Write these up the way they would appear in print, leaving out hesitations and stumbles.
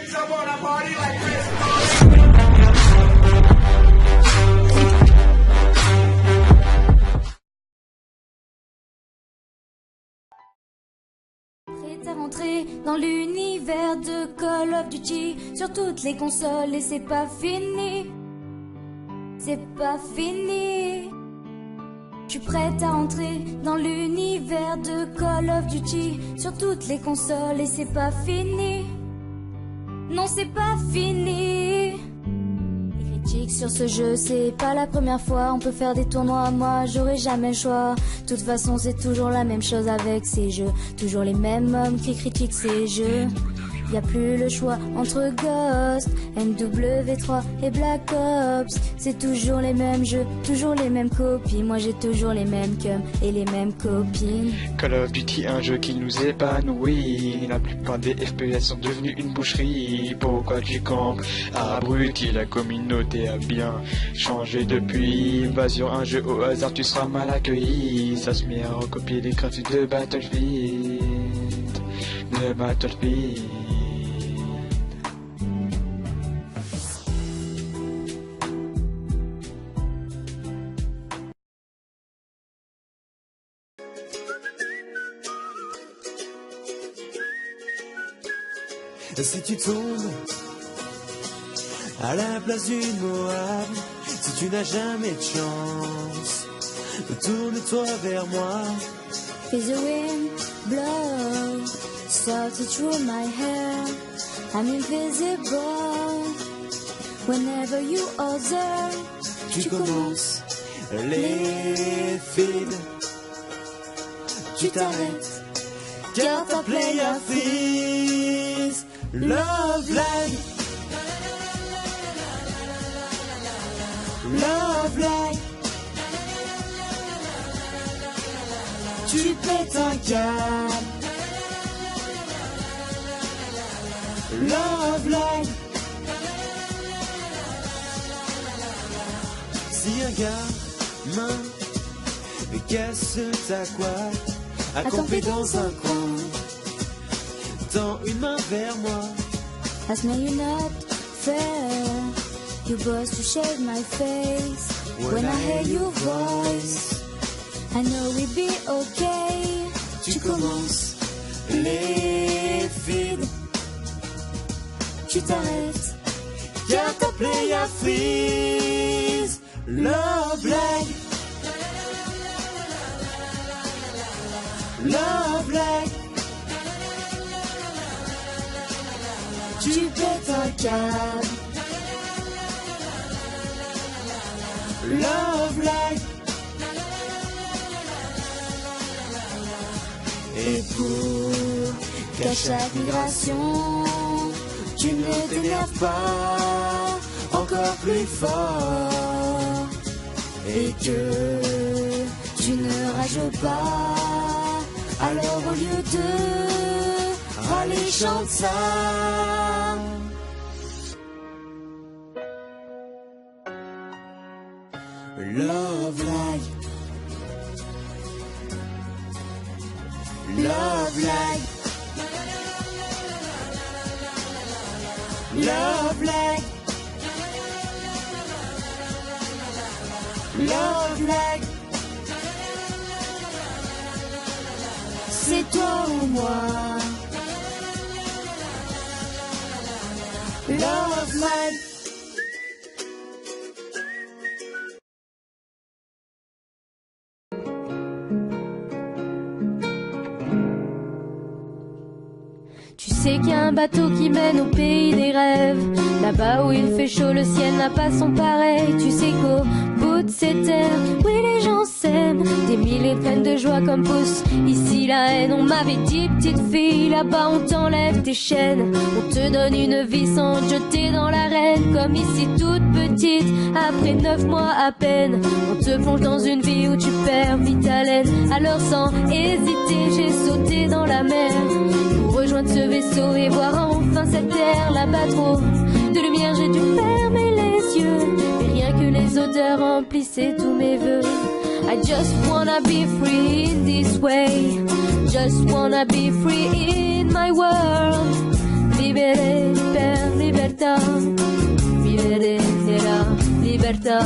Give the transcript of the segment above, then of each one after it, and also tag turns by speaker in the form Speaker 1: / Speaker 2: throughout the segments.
Speaker 1: Prêt à rentrer dans l'univers de Call of Duty sur toutes les consoles et c'est pas fini. C'est pas fini. Je suis prête à rentrer dans l'univers de Call of Duty sur toutes les consoles et c'est pas fini. Non, c'est pas fini. Les critiques sur ce jeu, c'est pas la première fois. On peut faire des tournois, moi j'aurai jamais le choix. De toute façon, c'est toujours la même chose avec ces jeux. Toujours les mêmes hommes qui critiquent ces jeux. Y a plus le choix entre Ghost, MW3 et Black Ops. C'est toujours les mêmes jeux, toujours les mêmes copies. Moi j'ai toujours les mêmes cums et les mêmes copines.
Speaker 2: Call of Duty, un jeu qui nous épanouit. La plupart des FPS sont devenus une boucherie. Pourquoi tu campes? Abruti, la communauté a bien changé depuis. Va sur un jeu au hasard, tu seras mal accueilli. Ça se met à recopier les graphiques de Battlefield. De Battlefield.
Speaker 3: Si tu tombes à la place d'une Moab, si tu n'as jamais de chance, tourne-toi vers moi.
Speaker 1: Feel the wind blow, salty through my hair. I'm invisible whenever you are there.
Speaker 3: Tu commences les feeds, tu t'arrêtes, car ta play a freeze. Love lag, love lag. Tu pètes un câble. Love lag. Si un gamin casse ta couette, à camper dans un coin, tends une main vers moi.
Speaker 1: Ask me you're not fair. You boys to shade my face. When I hear your voice, I know we'll be okay.
Speaker 3: Tu commences les feeds, tu t'arrêtes, car ta play a freeze. Love lag, love lag. Tu pètes un câble. Love lag. Et pour qu'à chaque migration, tu ne t'énerves pas encore plus fort, et que tu ne rages pas, alors au lieu de râler, chante ça. Love lag, love lag, love lag, love lag. C'est toi ou moi. Love lag.
Speaker 1: Tu sais qu'il y a un bateau qui mène au pays des rêves. Là-bas où il fait chaud, le ciel n'a pas son pareil. Tu sais qu'au bout de ces terres, oui les gens s'aiment. Des milliers de peines de joie comme pousse ici la haine. On m'avait dit petite fille, là-bas on t'enlève tes chaînes. On te donne une vie sans te jeter dans l'arène. Comme ici toute petite, après 9 mois à peine. On te plonge dans une vie où tu perds vite haleine. Alors sans hésiter, j'ai sauté dans la mer pour rejoindre ce vaisseau et voir enfin cette terre. Là-bas trop de lumière, j'ai dû fermer les yeux, mais rien que les odeurs remplissaient tous mes vœux. I just wanna be free in this way, just wanna be free in my world. Libéré, libéré. libertad. Viviré de la libertad.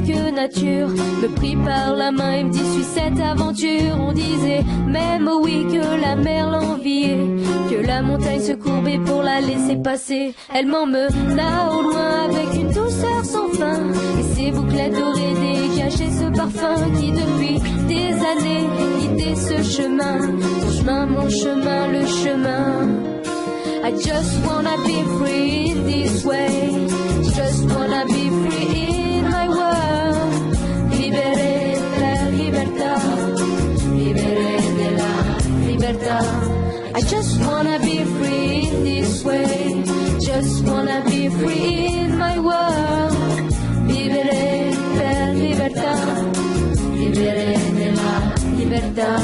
Speaker 1: Que nature me prit par la main et me dit suis cette aventure. On disait même oui que la mer l'enviait, que la montagne se courbait pour la laisser passer. Elle m'emmena au loin avec une douceur sans fin, et ses bouclettes dorées dégageaient ce parfum qui depuis des années guidait ce chemin. Ton chemin, mon chemin, le chemin. I just wanna be free in this way. Just wanna be free in my world. Libéré de la libertad. Libéré de la libertad. I just wanna be free in this way. Just wanna be free in my world. Libéré de la libertad. Libéré de la libertad.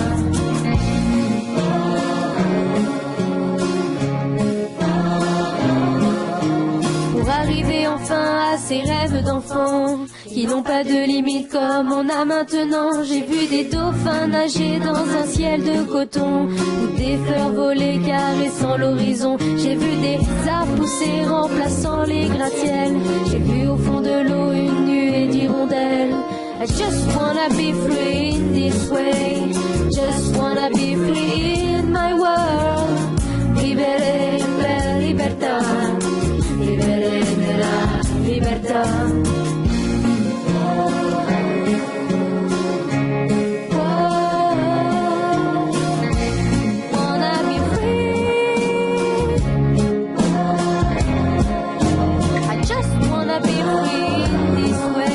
Speaker 1: Arriver enfin à ces rêves d'enfants qui n'ont pas de limite comme on a maintenant. J'ai vu des dauphins nager dans un ciel de coton, ou des fleurs voler caressant l'horizon. J'ai vu des arbres pousser remplaçant les gratte-ciels. J'ai vu au fond de l'eau une nuée d'hirondelles. I just wanna be free in this way. Just wanna be free in my world. Libéré de la libertad. Libéré de la libertad. Wanna be free. I just wanna be free in this way.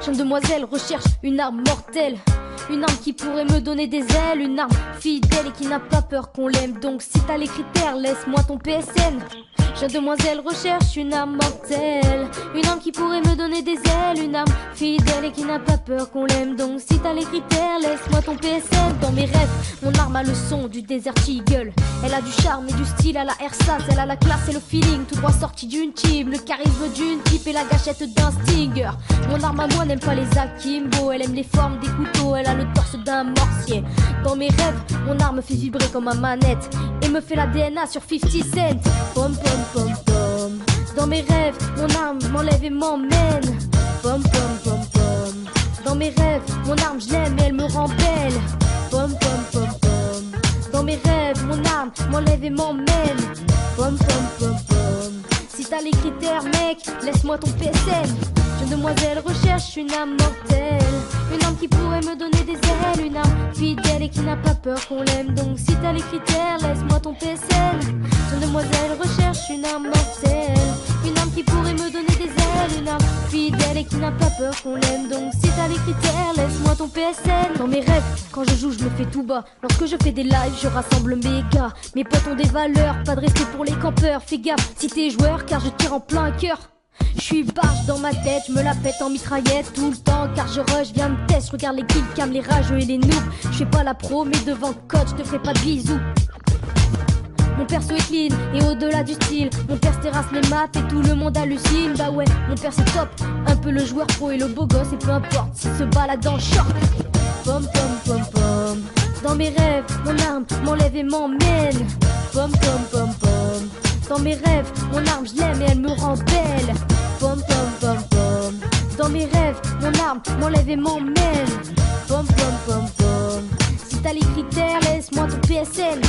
Speaker 1: Jeune demoiselle recherche une arme mortelle, une arme qui pourrait me donner des ailes, une arme fidèle et qui n'a pas peur qu'on l'aime. Donc si t'as les critères, laisse-moi ton PSN. Jeune demoiselle recherche une arme mortelle, une arme qui pourrait me donner des ailes, une arme fidèle et qui n'a pas peur qu'on l'aime. Donc si t'as les critères, laisse-moi ton PSN. Dans mes rêves, mon arme a le son du Desert Eagle. Elle a du charme et du style à la Ersatz. Elle a la classe et le feeling, tout droit sorti d'une team. Le charisme d'une type et la gâchette d'un Stinger. Mon arme à moi n'aime pas les akimbo. Elle aime les formes des couteaux, elle a le torse d'un morsier. Dans mes rêves, mon arme fait vibrer comme ma manette et me fait la DNA sur 50 Cent. Pom pom pom pom. Dans mes rêves, mon arme m'enlève et m'emmène. Pom pom pom pom. Dans mes rêves, mon arme je l'aime et elle me rend belle. Pom pom pom pom. Dans mes rêves, mon arme m'enlève et m'emmène. Pom pom pom pom. Si t'as les critères mec, laisse-moi ton PSN. Jeune demoiselle recherche une âme mortelle, une âme qui pourrait me donner des ailes, une âme fidèle et qui n'a pas peur qu'on l'aime. Donc si t'as les critères, laisse-moi ton PSN. Jeune demoiselle recherche une âme mortelle, une âme qui pourrait me donner des ailes, une âme fidèle et qui n'a pas peur qu'on l'aime. Donc si t'as les critères, laisse-moi ton PSN. Dans mes rêves, quand je joue, je me fais tout bas. Lorsque je fais des lives, je rassemble mes gars. Mes potes ont des valeurs, pas de respect pour les campeurs. Fais gaffe si t'es joueur, car je tire en plein cœur. Je suis barge dans ma tête, je me la pète en mitraillette tout le temps car je rush, viens me test, regarde les killcams, les rageux et les noobs. Je fais pas la pro mais devant le coach, je te ferai pas de bisous. Mon perso est clean et au-delà du style, mon père terrasse les maths et tout le monde hallucine. Bah ouais, mon père c'est top, un peu le joueur pro et le beau gosse et peu importe s'il se balade en short. Pom pom pom pom. Dans mes rêves, mon arme m'enlève et m'emmène. Pom pom pom pom. Dans mes rêves, mon arme je l'aime et elle me rend belle. Pom pom pom pom. Dans mes rêves, mon arme m'enlève et m'emmène. Pom pom pom pom. Si t'as les critères, laisse-moi ton PSN.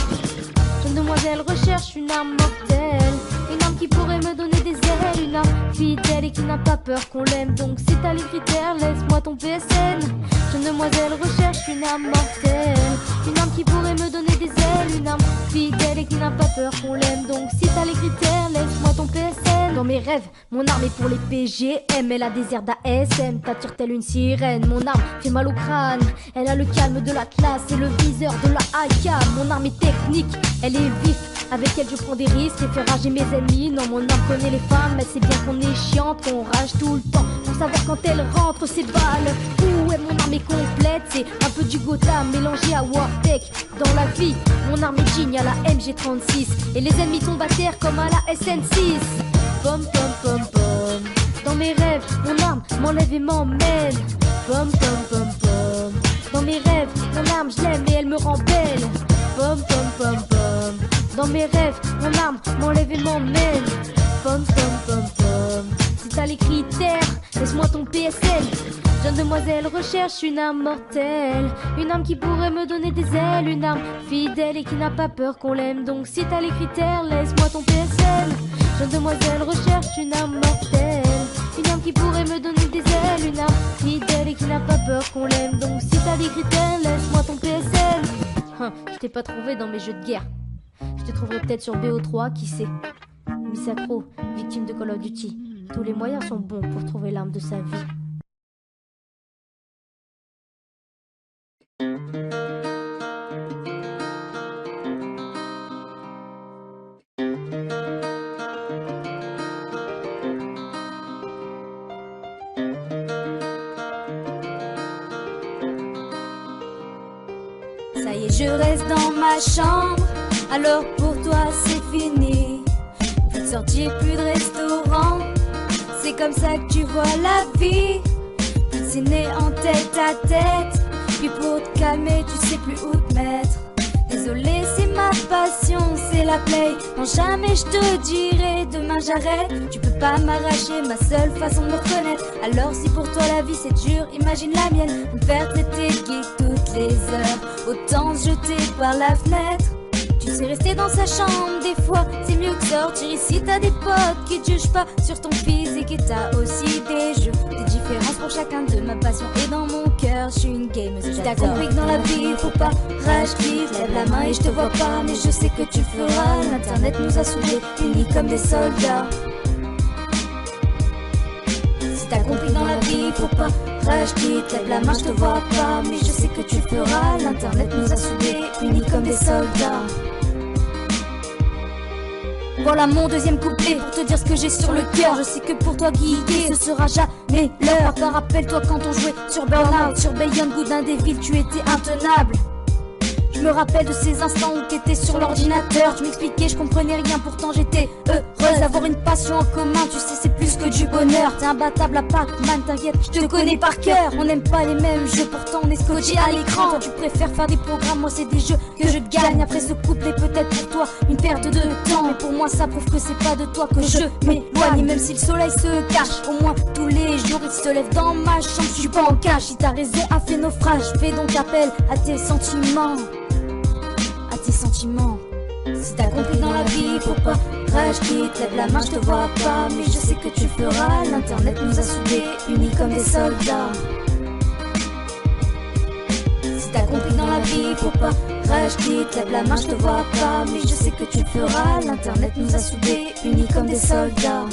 Speaker 1: Jeune demoiselle recherche une arme mortelle, une arme qui pourrait me donner des ailes, une arme fidèle et qui n'a pas peur qu'on l'aime. Donc si t'as les critères, laisse-moi ton PSN. Jeune demoiselle recherche une arme mortelle, une âme qui pourrait me donner des ailes, une âme fidèle et qui n'a pas peur qu'on l'aime. Donc si t'as les critères, laisse-moi ton PSN. Dans mes rêves, mon arme est pour les PGM. Elle a des airs d'ASM, t'attire telle une sirène. Mon arme fait mal au crâne, elle a le calme de la classe et le viseur de la AK. Mon arme est technique, elle est vif. Avec elle je prends des risques et fais rager mes ennemis. Non, mon arme connaît les femmes, elle sait bien qu'on est chiante, qu'on rage tout le temps pour savoir quand elle rentre ses balles. Ouh, ouais, mon arme est complète, c'est un peu du Gotham mélangé à Wartech. Dans la vie, mon arme est digne à la MG36 et les ennemis tombent à terre comme à la SN6. Pom pom pom pom. Dans mes rêves, mon arme m'enlève et m'emmène. Pom pom pom pom. Dans mes rêves, mon arme je l'aime et elle me rend belle. Pom pom pom pom. Dans mes rêves, mon arme m'enlève et m'emmène. Pom pom pom pom. Si t'as les critères, laisse-moi ton PSN. Jeune demoiselle recherche une âme mortelle, une âme qui pourrait me donner des ailes, une âme fidèle et qui n'a pas peur qu'on l'aime. Donc si t'as les critères, laisse-moi ton PSN. Jeune demoiselle recherche une âme mortelle, une âme qui pourrait me donner des ailes, une âme fidèle et qui n'a pas peur qu'on l'aime. Donc si t'as les critères, laisse-moi ton PSN. Je t'ai pas trouvé dans mes jeux de guerre. Je te trouverai peut-être sur BO3, qui sait. Misakro, victime de Call of Duty. Tous les moyens sont bons pour trouver l'âme de sa vie. Ça y est, je reste dans ma chambre. Alors pour toi c'est fini. Plus de sortie, plus de restaurant. C'est comme ça que tu vois la vie. Plus de ciné en tête à tête. Puis pour te calmer tu sais plus où te mettre. Désolé c'est ma passion, c'est la play. Non jamais je te dirai demain j'arrête. Tu peux pas m'arracher ma seule façon de me reconnaître. Alors si pour toi la vie c'est dur, imagine la mienne. Me faire traiter de geek toutes les heures, autant se jeter par la fenêtre. Tu sais rester dans sa chambre, des fois c'est mieux que sortir. Ici t'as des potes qui te jugent pas sur ton physique. Et t'as aussi des jeux, des différences pour chacun de ma passion. Et dans mon cœur je suis une gameuse. T'as compris que dans la vie faut pas rage quitte. Lève la main et je te vois pas, mais je sais que tu feras. L'internet nous a soudés, unis comme des soldats. Si t'as compris que dans la vie faut pas rage quitte. Lève la main, je te vois pas, mais je sais que tu feras. L'internet nous a soudés, unis comme des soldats. Voilà mon deuxième couplet pour te dire ce que j'ai sur le cœur. Je sais que pour toi guider, ce sera jamais l'heure. Encore rappelle-toi quand on jouait sur Burnout, sur Beyond Good, un des villes, tu étais intenable. Je me rappelle de ces instants où t'étais sur l'ordinateur. Tu m'expliquais, je comprenais rien, pourtant j'étais heureuse d'avoir une passion en commun. Tu sais c'est plus que du bonheur. T'es imbattable à Pac-Man, t'inquiète, je te connais par cœur. On n'aime pas les mêmes jeux, pourtant on est scotché à l'écran. Toi tu préfères faire des programmes, moi c'est des jeux que je gagne. Après ce couplet peut-être pour toi une perte de temps, mais pour moi ça prouve que c'est pas de toi que je m'éloigne. Et même si le soleil se cache, au moins tous les jours il se lève dans ma chambre. Je suis pas en cache, si ta raison a fait naufrage, fais donc appel à tes sentiments. Tes sentiments. Si t'as compris dans la vie, faut pas rage quitte. Lève la main, je te vois pas, mais je sais que tu feras. L'internet nous a soudés, unis comme des soldats. Si t'as compris dans la vie, faut pas rage quitte. Lève la main, je te vois pas, mais je sais que tu feras. L'internet nous a soudés, unis comme des soldats.